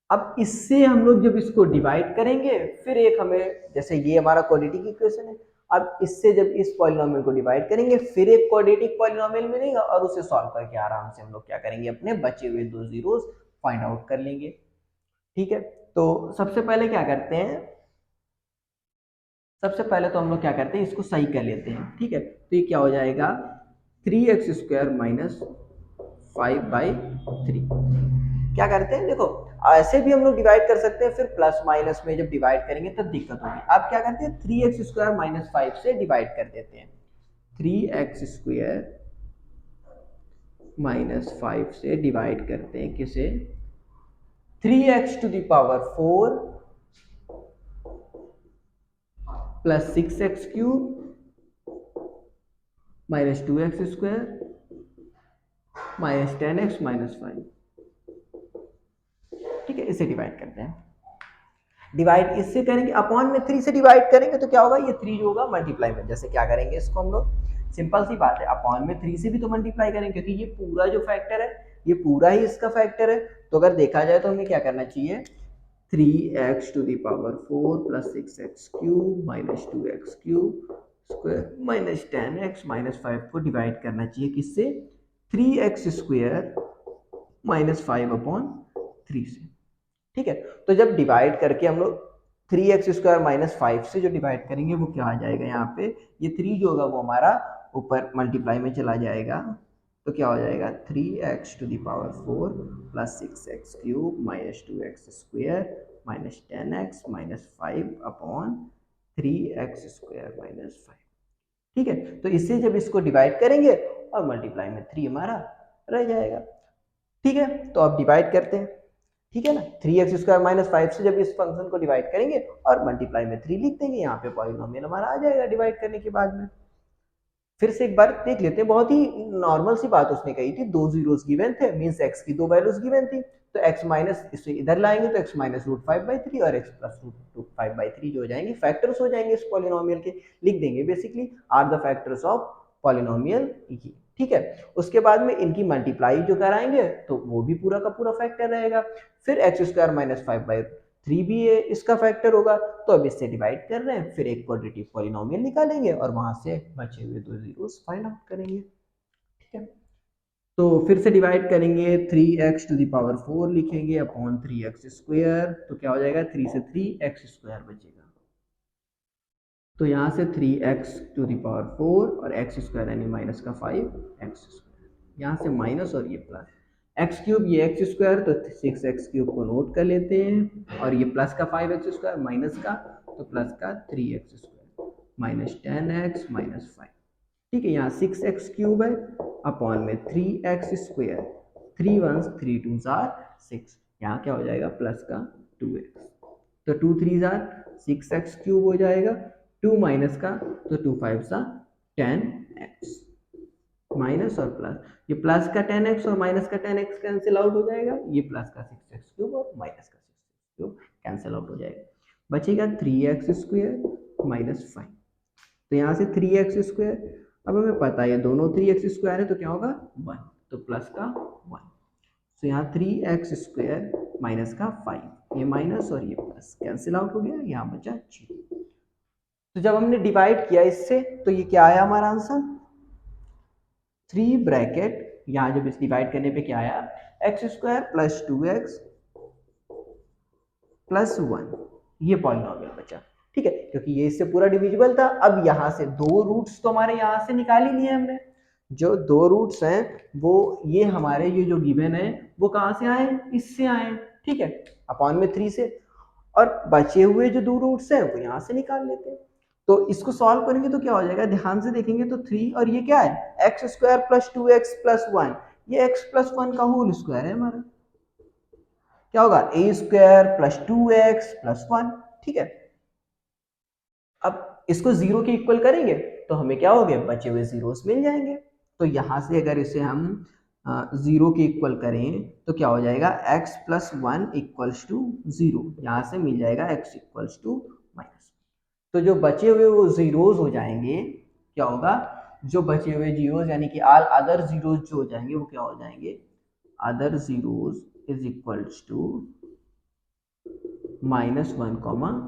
अब इससे हम लोग जब इसको डिवाइड करेंगे, फिर एक हमें, जैसे ये हमारा क्वाड्रेटिक इक्वेशन है, अब इससे जब इस पॉलिनोमियल को डिवाइड करेंगे, फिर एक क्वाड्रेटिक पॉलिनोमियल मिलेगा, और उसे सॉल्व करके आराम से हम लोग क्या करेंगे, अपने बचे हुए दो जीरोस फाइंड आउट कर लेंगे। ठीक है, तो सबसे पहले क्या करते हैं, सबसे पहले तो हम लोग क्या करते हैं, इसको सही कर लेते हैं। ठीक है, तो ये क्या हो जाएगा, 3x² माइनस 5/3। क्या करते हैं, देखो ऐसे भी हम लोग डिवाइड कर सकते हैं, फिर प्लस माइनस में जब डिवाइड करेंगे तब दिक्कत होगी। अब क्या करते हैं, 3x² माइनस 5 से डिवाइड कर देते हैं, 3x² माइनस 5 से डिवाइड करते हैं किसे, 3x⁴ plus 6x³ minus 2x² minus 10x minus 5। ठीक है, इसे डिवाइड करते हैं, डिवाइड इससे करेंगे, अपॉन में 3 से डिवाइड करेंगे तो क्या होगा, ये 3 जो होगा मल्टीप्लाई में, जैसे क्या करेंगे इसको हम लोग, सिंपल सी बात है, अपॉन में 3 से भी तो मल्टीप्लाई करेंगे, क्योंकि ये पूरा जो फैक्टर है ये पूरा ही इसका फैक्टर है। तो अगर देखा जाए तो हमें क्या करना चाहिए, 3x⁴ plus 6x³ minus 2x³ square minus 10x minus 5 को डिवाइड करना चाहिए किससे, 3x² माइनस 5/3 से। ठीक है, तो जब डिवाइड करके हम लोग 3x² माइनस 5 से जो डिवाइड करेंगे वो क्या आ जाएगा, यहाँ पे ये 3 जो होगा वो हमारा ऊपर मल्टीप्लाई में चला जाएगा, तो क्या हो जाएगा, 3x⁴ plus 6x³ minus 2x² minus 10x minus 5/3x² minus 5। ठीक है, तो इससे जब इसको डिवाइड करेंगे और मल्टीप्लाई में 3 हमारा रह जाएगा। ठीक है, तो अब डिवाइड करते हैं, ठीक है ना, 3x² माइनस 5 से जब इस फंक्शन को डिवाइड करेंगे और मल्टीप्लाई में 3 लिख देंगे, यहाँ पे पॉलिनोमियल हमारा आ जाएगा डिवाइड करने के बाद में। फिर से एक बार देख लेते हैं, बहुत ही नॉर्मल सी बात उसने कही थी, दो जीरोस गिवन थे, मींस x की दो वैल्यूज गिवन थी, तो x माइनस इसे इधर लाएंगे तो x माइनस √5/3 और x प्लस √5/3 जो हो जाएंगे फैक्टर्स हो जाएंगे इस पॉलिनोमियल के, लिख देंगे basically are the factors of polynomial ई। ठीक है, उसके बाद में इनकी मल्टीप्लाई जो कराएंगे तो वो भी पूरा का पूरा फैक्टर रहेगा, फिर x² माइनस 5/3 भी ये इसका फैक्टर होगा, तो अब इससे डिवाइड कर रहे हैं, फिर एक क्वाड्रेटिक पॉलिनोमियल निकालेंगे और वहां से बचे हुए दो जीरोस फाइंड आउट करेंगे। ठीक है, तो फिर से डिवाइड करेंगे, 3x⁴ लिखेंगे अपॉन 3x², तो क्या हो जाएगा, 3 से 3x² बचेगा, तो यहाँ से 3x⁴ और x² यानी माइनस का 5x², यहाँ से माइनस और ये प्लस, x³ ये x², तो 6x³ को नोट कर लेते हैं, और ये प्लस का 5x² माइनस का, तो प्लस का 3x² माइनस 10x माइनस 5। ठीक है, यहाँ 6x³ है अपॉन में 3x², 3 1 3 2 6, यहाँ क्या हो जाएगा प्लस का 2x, तो 2 3 6x³ हो जाएगा, 2 माइनस का तो 2 5 10x। माइनस और प्लस, ये प्लस का 10x और माइनस का 10x कैंसिल आउट हो जाएगा, ये प्लस का 6x³ और माइनस का 6x³ कैंसिल आउट हो जाएगा, बचेगा 3x² माइनस 5। तो यहाँ से 3x², अब हमें पता है ये दोनों 3x² है तो क्या होगा 1, तो प्लस का 1। तो यहाँ 3x² माइनस का 5, ये माइनस और ये प्लस कैंसिल आउट हो गया, यहाँ बचा 0। तो जब हमने डिवाइड किया इससे तो ये क्या आया हमारा आंसर, 3 ब्रैकेट, यहाँ जब इस डिवाइड करने पे क्या आया, x² प्लस 2x प्लस 1, ये पॉलिनोमियल बचा। ठीक है, क्योंकि ये इससे पूरा डिविजिबल था। अब यहाँ से दो रूट्स तो हमारे यहाँ से निकाल ही लिए हमने, जो दो रूट्स हैं वो ये हमारे ये जो गिवन है वो कहाँ से आए, इससे आए। ठीक है, अपॉन में 3 से, और बचे हुए जो दो रूट्स हैं वो यहाँ से निकाल लेते हैं। तो इसको सॉल्व करेंगे तो क्या हो जाएगा, ध्यान से देखेंगे तो 3 और ये क्या है, x² प्लस 2x प्लस 1, ये x प्लस 1 का होल स्क्वायर है हमारा, क्या होगा a² प्लस 2x प्लस 1। ठीक है, अब इसको 0 के इक्वल करेंगे तो हमें क्या हो गया, बचे हुए जीरोस मिल जाएंगे। तो यहां से अगर इसे हम 0 के इक्वल करें तो क्या हो जाएगा, x प्लस 1 इक्वल्स टू 0, यहाँ से मिल जाएगा x इक्वल्स टू माइनस। तो जो बचे हुए वो जीरोस हो जाएंगे, क्या होगा, जो बचे हुए जीरोस यानी कि ऑल अदर जीरोस जो हो जाएंगे वो क्या हो जाएंगे, other zeros is equals to -1,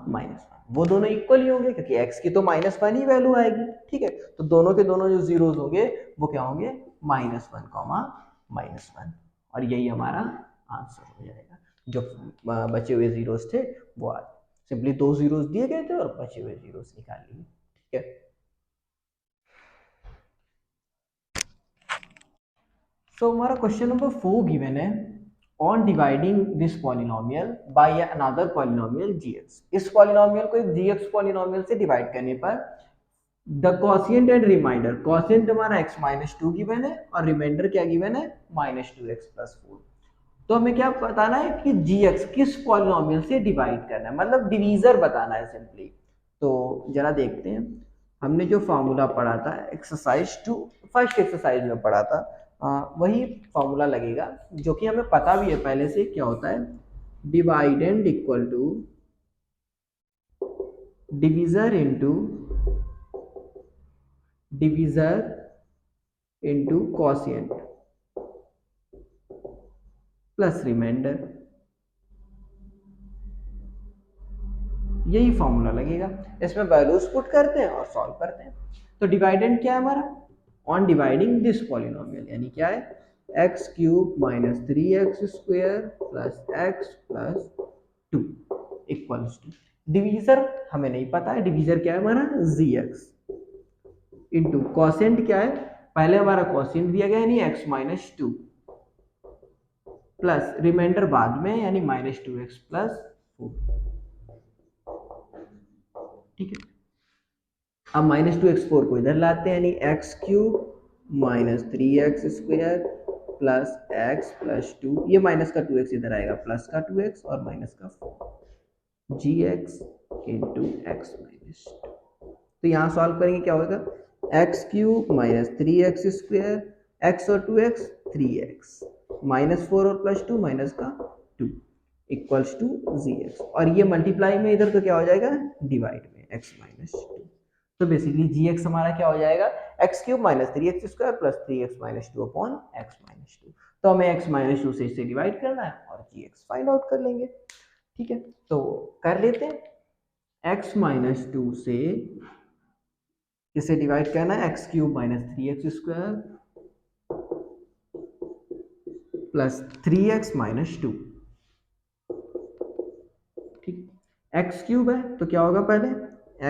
-1, वो दोनों इक्वल ही होंगे क्योंकि x की तो -1 ही वैल्यू आएगी। ठीक है, तो दोनों के दोनों जो जीरोस होंगे वो क्या होंगे, -1, -1, और यही हमारा आंसर हो जाएगा। जो बचे हुए जीरोस थे वो सिंपली दो जीरोस दिए गए थे और बचे हुए जीरोस निकाल लिए। ठीक है, सो हमारा क्वेश्चन नंबर 4 गिवन है, on dividing this polynomial by another polynomial gx, इस पॉलिनोमियल को एक gx पॉलिनोमियल से डिवाइड करने पर द कॉशिएंट एंड रिमाइंडर, कॉशिएंट हमारा x-2 गिवन है और रिमाइंडर क्या गिवन है, -2x प्लस 4। तो हमें क्या बताना है कि gx किस पॉलिनोमियल से डिवाइड करना है, मतलब डिवीजर बताना है सिंपली। तो जरा देखते हैं, हमने जो फॉर्मूला पढ़ा था एक्सरसाइज 2, फर्स्ट एक्सरसाइज में पढ़ा था, वही फॉर्मूला लगेगा जो कि हमें पता भी है पहले से, क्या होता है, dividend equal to divisor into quotient plus remainder, यही फॉर्मूला लगेगा। इसमें वैल्यूज पुट करते हैं और सॉल्व करते हैं। तो डिवाइडेंड क्या है हमारा, ऑन डिवाइडिंग दिस पॉलिनोमियल, यानी क्या है, x³ minus 3x² plus x plus 2 equals to, divisor हमें नहीं पता है, डिवीजर क्या है हमारा gx, इंटू कॉसेंट क्या है, पहले हमारा कॉसेंट दिया गया यानी x-2 प्लस रिमाइंडर बाद में यानी -2x प्लस 4। ठीक है, अब -2x4 को इधर लाते हैं यानी x³ minus 3x² plus x plus 2, ये माइनस का 2x इधर आएगा, प्लस का 2x और माइनस का 4, gx इंटू x माइनस 2। तो यहाँ सॉल्व करेंगे क्या होगा, x³ माइनस 3x², x और 2x 3x, -4 और प्लस 2 माइनस का 2 इक्वल्स टू gx, और ये मल्टीप्लाई में इधर तो क्या हो जाएगा, डिवाइड में x माइनस 2। तो बेसिकली gx हमारा क्या हो जाएगा, x³ minus 3x² plus 3x minus 2 upon x minus 2। तो हमें x माइनस 2 से इसे डिवाइड करना है और gx फाइंड आउट कर लेंगे। ठीक है, तो कर लेते हैं, x माइनस 2 से इसे डिवाइड करना है, x³ minus 3x² plus 3x minus 2। ठीक, x³ है तो क्या होगा, पहले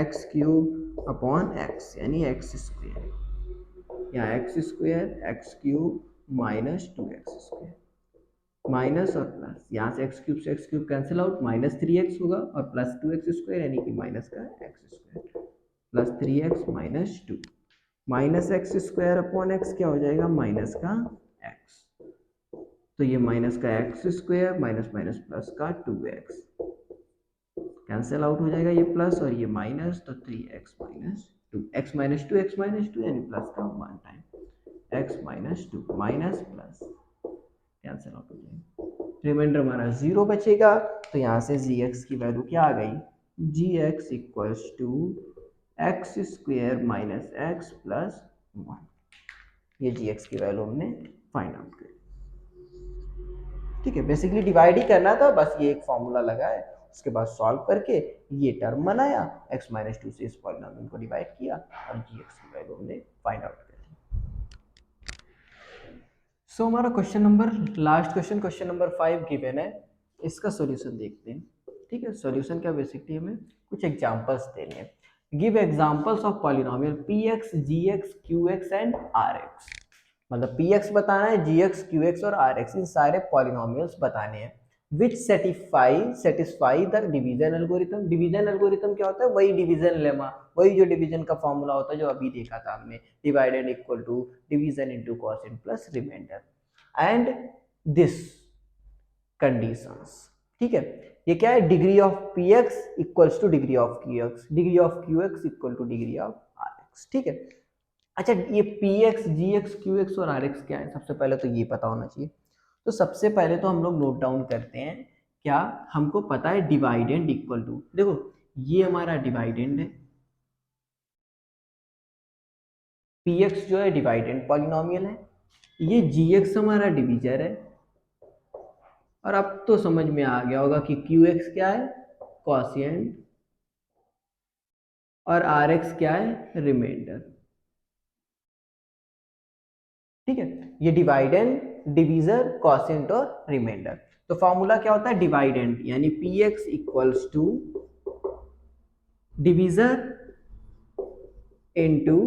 x³ अपॉन x यानी x², यहाँ x² माइनस 2x², माइनस और प्लस, यहाँ से x³ से x³ कैंसिल आउट, -3x होगा और प्लस 2x² यानी कि माइनस का x² plus 3x minus 2, minus x² upon x क्या हो जाएगा, माइनस का x, तो ये माइनस का x² माइनस माइनस प्लस का 2x कैंसिल आउट हो जाएगा, ये प्लस और ये माइनस, तो 3x माइनस 2, x माइनस 2 यानी प्लस का 1 time x minus two minus plus cancel out हो जाएगा, रिमाइंडर हमारा 0 बचेगा। तो यहाँ से जी एक्स की वैल्यू क्या आ गई, G X equals to X square minus X plus 1। ये जी एक्स की वैल्यू हमने फाइंड आउट करी। ठीक है, बेसिकली डिवाइड ही करना था, बस ये एक फॉर्मूला लगा है, उसके बाद सॉल्व करके ये टर्म बनाया, x माइनस टू से इस पॉलिनोमियल को डिवाइड किया और जी एक्स की वैल्यू हमने फाइंड आउट कर ली। सो हमारा question number last question number 5 given है, इसका सॉल्यूशन देखते हैं। ठीक है, सॉल्यूशन क्या, बेसिकली हमें कुछ एग्जांपल्स देने हैं। Give examples of polynomial px gx qx and rx। मतलब px बताना है, gx qx और rx, इन सारे पॉलिनोमियल्स बताने हैं विच satisfy the division algorithm. Division algorithm क्या होता है, वही डिवीजन लेमा, वही जो डिवीजन का फॉर्मूला होता है जो अभी देखा था हमने, divided equal to division into quotient plus remainder and this conditions. ठीक है, ये क्या है, degree of p x equals to degree of q x, degree of q x equal to degree of r x. ठीक है, अच्छा ये p x g x q x और आर एक्स क्या है, सबसे पहले तो ये पता होना चाहिए। तो सबसे पहले तो हम लोग नोट डाउन करते हैं, क्या हमको पता है डिवाइडेंड इक्वल टू, देखो ये हमारा डिवाइडेंड है, पी एक्स जो है डिवाइडेंड पॉलिनोमियल है, ये जी एक्स हमारा डिवीजर है, और अब तो समझ में आ गया होगा कि क्यू एक्स क्या है, क्वोशिएंट, और आर एक्स क्या है, रिमाइंडर। ठीक है, ये डिवाइडेंड डिवीजर क्वोशिएंट और रिमाइंडर। तो फॉर्मूला क्या होता है, डिवाइडेंड यानी P x equals to divisor into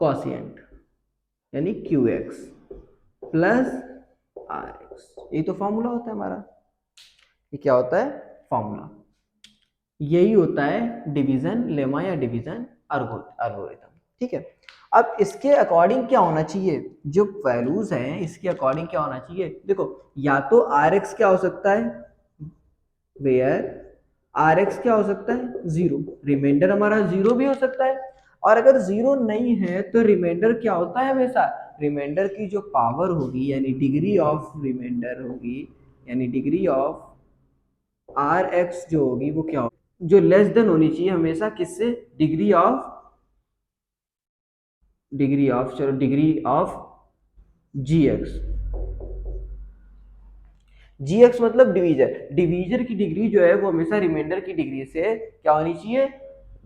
quotient यानी Q X plus R X, ये तो फॉर्मूला होता है हमारा। ये क्या होता है, फॉर्मूला, यही होता है डिवीजन लेमा या डिवीजन एल्गोरिथम। ठीक है, अब इसके अकॉर्डिंग क्या होना चाहिए, जो वैल्यूज हैं इसके अकॉर्डिंग क्या होना चाहिए, देखो या तो आर एक्स क्या हो सकता है, वेयर आर एक्स क्या हो सकता है, जीरो, रिमाइंडर हमारा जीरो भी हो सकता है, और अगर जीरो नहीं है तो रिमाइंडर क्या होता है, हमेशा रिमाइंडर की जो पावर होगी यानी डिग्री ऑफ रिमाइंडर होगी, यानी डिग्री ऑफ आर एक्स जो होगी वो क्या होगी, जो लेस देन होनी चाहिए हमेशा किससे, डिग्री ऑफ चलो degree of g x. G x मतलब डिवीजर, डिवीजर की डिग्री जो है वो हमेशा रिमाइंडर की डिग्री से क्या होनी चाहिए,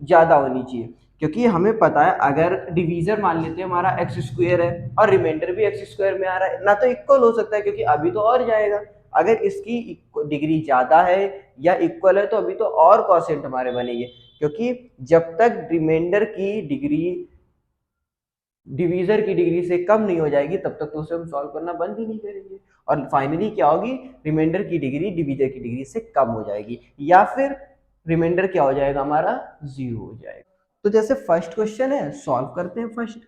ज्यादा होनी चाहिए, क्योंकि हमें पता है अगर डिवीजर मान लेते हैं हमारा एक्स स्क्वायर है और रिमाइंडर भी एक्स स्क्वायर में आ रहा है ना, तो इक्वल हो सकता है क्योंकि अभी तो और जाएगा, अगर इसकी डिग्री ज्यादा है या इक्वल है तो अभी तो और कॉसेंट हमारे बनेंगे, क्योंकि जब तक रिमाइंडर की डिग्री डिवीजर की डिग्री से कम नहीं हो जाएगी तब तक तो उसे हम सॉल्व करना बंद ही नहीं करेंगे, और फाइनली क्या होगी, रिमाइंडर की डिग्री डिवीजर की डिग्री से कम हो जाएगी, या फिर रिमाइंडर क्या हो जाएगा हमारा, जीरो हो जाएगा। तो जैसे फर्स्ट क्वेश्चन है, सॉल्व करते हैं फर्स्ट।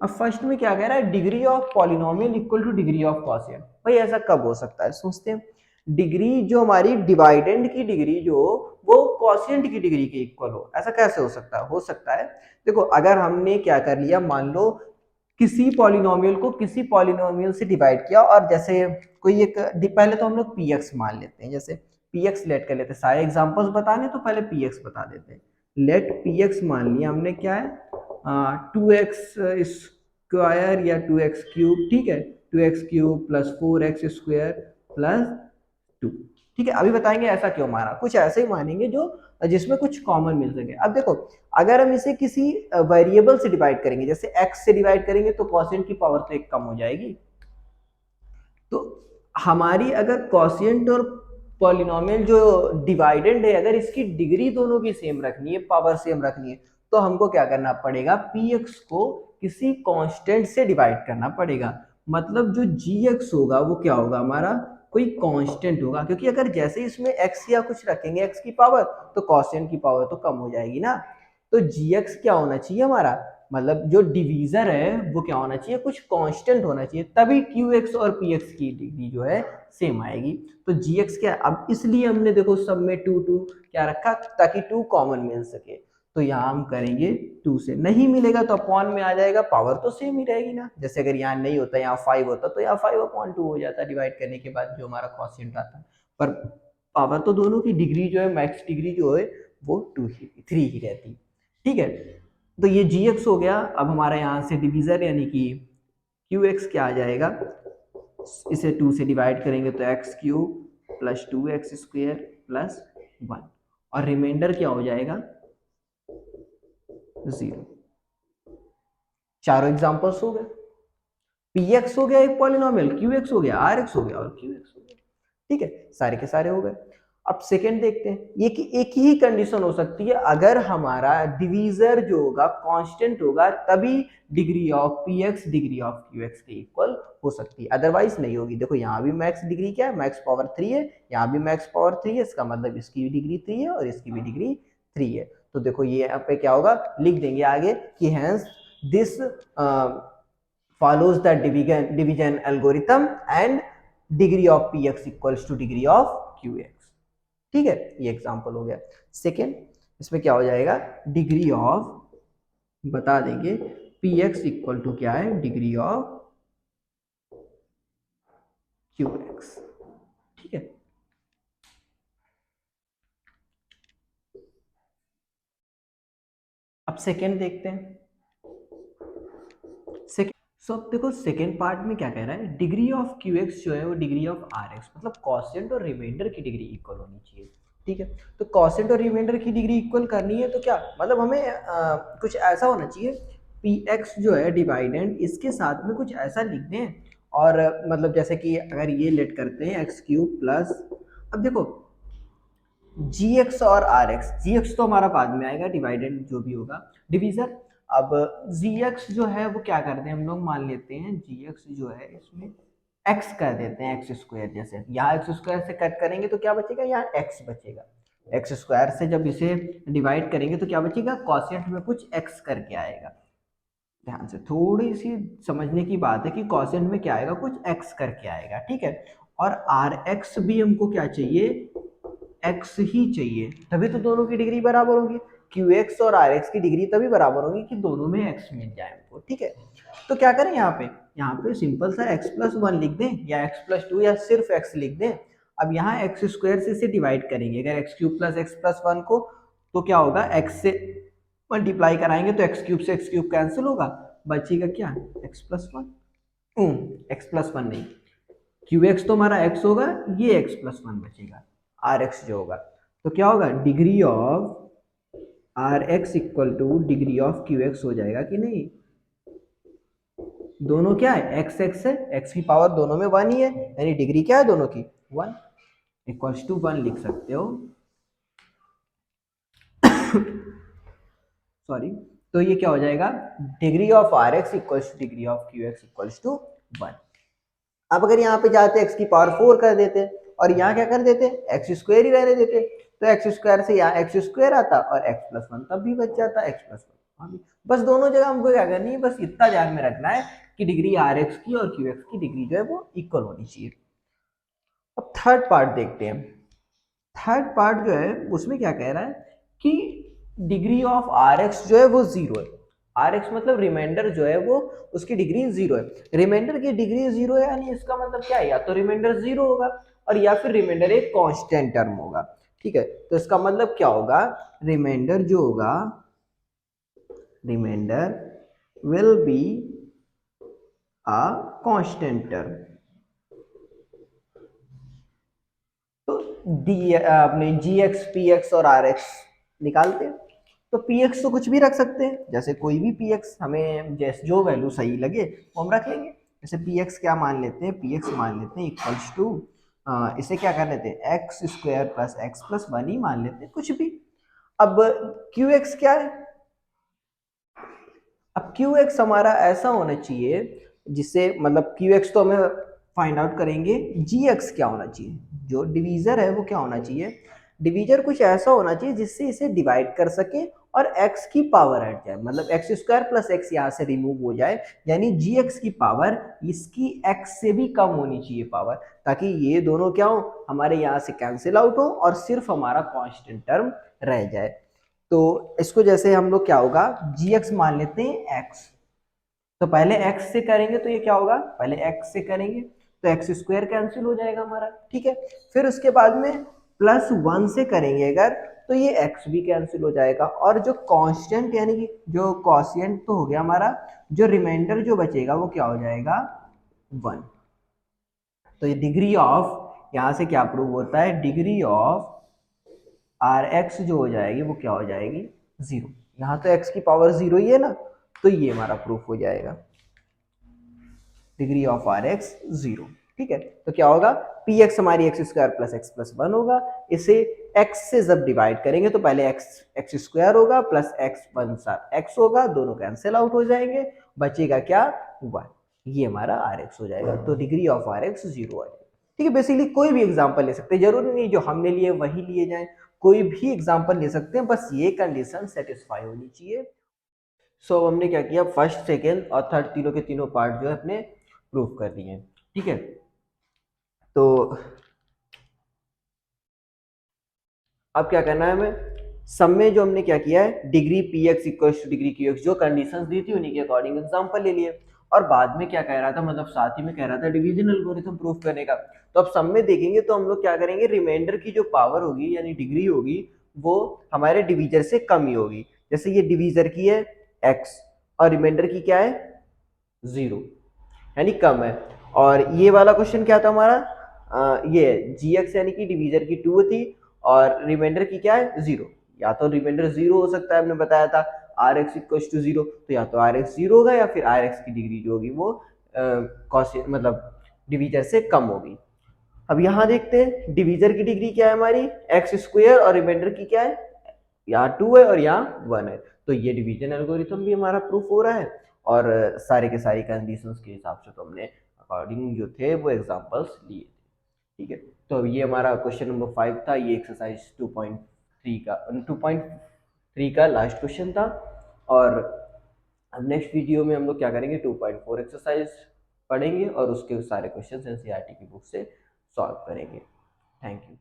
अब फर्स्ट में क्या कह रहा है, degree of polynomial equal to degree of quotient. भाई ऐसा कब हो सकता है, सोचते हैं, डिग्री जो हमारी डिवाइडेंड की डिग्री जो वो क्वोशिएंट की डिग्री के इक्वल हो, ऐसा कैसे हो सकता है, हो सकता है, देखो अगर हमने क्या कर लिया, मान लो किसी पॉलिनोमियल को किसी पॉलिनोमियल से डिवाइड किया, और जैसे कोई एक, पहले तो हम लोग पी एक्स मान लेते हैं, जैसे पी एक्स लेट कर लेते हैं, सारे एग्जांपल्स बताने तो पहले पी एक्स बता देते हैं। लेट पी एक्स मान लिया हमने, क्या है, टू एक्स स्क्वायर या टू एक्स क्यूब, ठीक है, two x cube plus four x square plus two. ठीक है, अभी बताएंगे ऐसा क्यों माना, कुछ ऐसे ही मानेंगे जो जिसमें कुछ कॉमन मिल सके। अब देखो अगर हम इसे किसी वेरिएबल से डिवाइड करेंगे, जैसे x से डिवाइड करेंगे तो कोसेंट की पावर तो एक कम हो जाएगी, तो हमारी अगर कोसेंट और पॉलिनोमियल जो डिवाइडेंड है अगर इसकी डिग्री दोनों की सेम रखनी है, पावर सेम रखनी है, तो हमको क्या करना पड़ेगा, px को किसी कांस्टेंट से डिवाइड करना पड़ेगा, मतलब जो gx होगा वो क्या होगा हमारा, कोई कांस्टेंट होगा, क्योंकि अगर जैसे इसमें x या कुछ रखेंगे x की पावर तो कोसेंट की पावर तो कम हो जाएगी ना, तो gx क्या होना चाहिए हमारा, मतलब जो डिवीजर है वो क्या होना चाहिए, कुछ कांस्टेंट होना चाहिए, तभी qx और px की डिग्री जो है सेम आएगी। तो gx क्या, अब इसलिए हमने देखो सब में टू टू क्या रखा ताकि टू कॉमन मिल सके, तो यहाँ हम करेंगे 2 से, नहीं मिलेगा तो अपॉन में आ जाएगा, पावर तो सेम ही रहेगी ना। जैसे अगर यहाँ नहीं होता, यहाँ 5 होता तो यहाँ 5/2 हो जाता डिवाइड करने के बाद जो हमारा क्वोशिएंट आता। पर पावर तो दोनों की, डिग्री जो है मैक्स डिग्री जो है वो 3 ही रहती। ठीक है, तो ये gx हो गया। अब हमारा यहाँ से डिवीजर यानी कि qx क्या आ जाएगा, इसे 2 से डिवाइड करेंगे तो x³ + 2x² + 1 और रिमाइंडर क्या हो जाएगा 0। चारों एग्जांपल्स हो गए। px हो गया एक पॉलिनोमियल, qx हो गया, rx हो गया और qx हो गया। ठीक है, सारे के सारे हो गए। अब सेकंड देखते हैं, ये कि एक ही कंडीशन हो सकती है, अगर हमारा डिवीजर जो होगा कांस्टेंट होगा तभी degree of px degree of qx के इक्वल हो सकती है, अदरवाइज नहीं होगी। देखो यहाँ भी मैक्स डिग्री क्या है, मैक्स पावर 3 है, यहाँ भी मैक्स पावर 3 है, इसका मतलब इसकी भी डिग्री 3 है और इसकी भी डिग्री 3 है। तो देखो ये यहाँ पे क्या होगा, लिख देंगे आगे कि hence this follows the division algorithm and degree of px equals to degree of qx। ठीक है, ये एग्जांपल हो गया। सेकेंड, इसमें क्या हो जाएगा, डिग्री ऑफ बता देंगे px इक्वल टू क्या है, डिग्री ऑफ qx। ठीक है, अब सेकेंड देखते हैं। सो अब देखो सेकेंड पार्ट में क्या कह रहा है, डिग्री ऑफ qx जो है वो डिग्री ऑफ rx, मतलब क्वोशिएंट और रिमाइंडर की डिग्री इक्वल होनी चाहिए। ठीक है, तो क्वोशिएंट और रिमाइंडर की डिग्री इक्वल करनी है तो क्या मतलब हमें कुछ ऐसा होना चाहिए, px जो है डिवाइडेंड इसके साथ में कुछ ऐसा लिख दें, और मतलब जैसे कि अगर ये लेट करते हैं x³ प्लस, अब देखो gx और rx, gx तो हमारा बाद में आएगा, डिवाइडेंड जो भी होगा डिवीजर। अब gx जो है वो क्या करते हैं हम लोग, मान लेते हैं gx जो है इसमें x कर देते हैं x², जैसे यहाँ x² से कट करेंगे तो क्या बचेगा, यहाँ x बचेगा, x² से जब इसे डिवाइड करेंगे तो क्या बचेगा, क्वोशिएंट में कुछ x करके आएगा। ध्यान से, थोड़ी सी समझने की बात है कि क्वोशिएंट में क्या आएगा, कुछ x करके आएगा। ठीक है, और rx भी हमको क्या चाहिए, x ही चाहिए, तभी तो दोनों की डिग्री बराबर होगी। qx और rx की डिग्री तभी बराबर होगी कि दोनों में x मिल जाए हमको। ठीक है, तो क्या करें, यहाँ पे सिंपल सा x+1 लिख दें या x+2 या सिर्फ x लिख दें। अब यहाँ x² से इसे डिवाइड करेंगे, अगर x³ + x+1 को, तो क्या होगा, x से मल्टीप्लाई कराएंगे तो x³ से x³ कैंसिल होगा, बचेगा क्या, x+1, x+1 नहीं, qx तो हमारा x होगा, ये x+1 बचेगा, rx जो होगा, तो क्या होगा, degree of rx equal to degree of qx हो जाएगा कि नहीं। दोनों क्या है, x x है, x की पावर दोनों में 1 ही है, यानी डिग्री क्या है दोनों की 1, इक्वल्स टू 1 लिख सकते हो। सॉरी, तो ये क्या हो जाएगा, degree of rx equals to degree of qx equals to 1। अब अगर यहाँ पे जाते x की पावर 4 कर देते और यहाँ क्या कर देते, x² ही रहने देते, तो x² से यहाँ x² आता और x+1 तब भी बच जाता, x+1। बस दोनों जगह हमको क्या करनी है, बस इतना ध्यान में रखना है कि डिग्री rx की और qx की डिग्री जो है वो इक्वल होनी चाहिए। अब थर्ड पार्ट देखते हैं। थर्ड पार्ट जो है उसमें क्या कह रहा है कि डिग्री ऑफ rx जो है वो 0 है, rx मतलब रिमाइंडर जो है वो उसकी डिग्री 0 है, रिमाइंडर की डिग्री 0 है, यानी इसका मतलब क्या है, या तो रिमाइंडर 0 होगा और या फिर रिमाइंडर एक कांस्टेंट टर्म होगा। ठीक है, तो इसका मतलब क्या होगा, रिमाइंडर जो होगा, remainder will be a constant term. तो अपने gx px और rx निकालते हैं, तो px तो कुछ भी रख सकते हैं, जैसे कोई भी px हमें जैसे जो वैल्यू सही लगे वो हम रख लेंगे। जैसे px क्या मान लेते हैं, px मान लेते हैं इक्वल्स टू, इसे क्या कर लेते हैं, x² + x+1 ही मान लेते हैं, कुछ भी। अब qx क्या है, अब qx हमारा ऐसा होना चाहिए जिससे, मतलब qx तो हमें फाइंड आउट करेंगे, gx क्या होना चाहिए, जो डिवीजर है वो क्या होना चाहिए, डिवीजर कुछ ऐसा होना चाहिए जिससे इसे डिवाइड कर सके और x की पावर हट जाए, मतलब x² + x यहाँ से रिमूव हो जाए, यानी gx की पावर इसकी x से भी कम होनी चाहिए पावर, ताकि ये दोनों क्या हो, हमारे यहाँ से कैंसिल आउट हो और सिर्फ हमारा कांस्टेंट टर्म रह जाए। तो इसको जैसे हम लोग क्या होगा, gx मान लेते हैं x। तो पहले x से करेंगे तो ये क्या होगा, पहले x से करेंगे तो एक्स स्क्वायर कैंसिल हो जाएगा हमारा, ठीक है। फिर उसके बाद में +1 से करेंगे अगर, तो ये x भी कैंसिल हो जाएगा, और जो कांस्टेंट यानी कि जो कॉशिएंट तो हो गया हमारा, जो रिमाइंडर जो बचेगा वो क्या हो जाएगा, 1। तो ये डिग्री ऑफ, यहाँ से क्या प्रूव होता है, डिग्री ऑफ आर एक्स जो हो जाएगी वो क्या हो जाएगी, 0। यहाँ तो x की पावर 0 ही है ना, तो ये हमारा प्रूफ हो जाएगा, डिग्री ऑफ आर एक्स 0। ठीक है, तो क्या होगा, पी एक्स हमारी x square plus x plus 1 होगा। इसे x से जब डिवाइड करेंगे तो पहले एक्स स्क्वायर होगा प्लस एक्स 1 एक्स होगा, दोनों कैंसिल आउट हो जाएंगे, बचेगा क्या, 1। ये हमारा आर एक्स हो जाएगा, तो डिग्री ऑफ आर एक्स 0 आ जाएगा। ठीक है, बेसिकली कोई भी एग्जाम्पल ले सकते हैं, जरूरी नहीं जो हमने लिए वही लिए जाए, कोई भी एग्जाम्पल ले सकते हैं, बस ये कंडीशन सेटिस्फाई होनी चाहिए। सो हमने क्या किया, फर्स्ट सेकेंड और थर्ड तीनों के तीनों पार्ट जो है अपने प्रूफ कर दिए। ठीक है, तो अब क्या करना है हमें, सब में जो हमने क्या किया है, degree P x equal to degree Q x जो कंडीशंस दी थी उन्हीं के अकॉर्डिंग एग्जांपल ले लिए, और बाद में क्या कह रहा था, मतलब साथ ही में कह रहा था डिवीजन एल्गोरिथम प्रूफ करने का। तो अब सब में देखेंगे तो हम लोग क्या करेंगे, रिमाइंडर की जो पावर होगी यानी डिग्री होगी वो हमारे डिवीजर से कम ही होगी। जैसे ये डिवीजर की है एक्स और रिमाइंडर की क्या है 0, यानी कम है। और ये वाला क्वेश्चन क्या था हमारा, ये जी एक्स यानी कि डिवीजर की 2 थी और रिमाइंडर की क्या है 0। या तो रिमाइंडर 0 हो सकता है, हमने बताया था आर एक्स इक्व टू 0, तो या तो आर एक्स 0 होगा या फिर आर एक्स की डिग्री जो होगी वो मतलब डिवीजर से कम होगी। अब यहाँ देखते हैं डिवीजर की डिग्री क्या है हमारी एक्स स्क्वायर, और रिमाइंडर की क्या है, यहाँ 2 है और यहाँ 1 है, तो ये डिवीजन एल्गोरिथम भी हमारा प्रूफ हो रहा है। और सारे के सारी कंडीशंस के हिसाब से तो हमने अकॉर्डिंग जो थे वो एग्जांपल्स लिए थे। ठीक है, तो ये हमारा क्वेश्चन नंबर 5 था, ये एक्सरसाइज 2.3 का लास्ट क्वेश्चन था। और अब नेक्स्ट वीडियो में हम लोग क्या करेंगे, 2.4 एक्सरसाइज पढ़ेंगे और उसके सारे क्वेश्चन एनसीईआरटी की बुक से सॉल्व करेंगे। Thank you.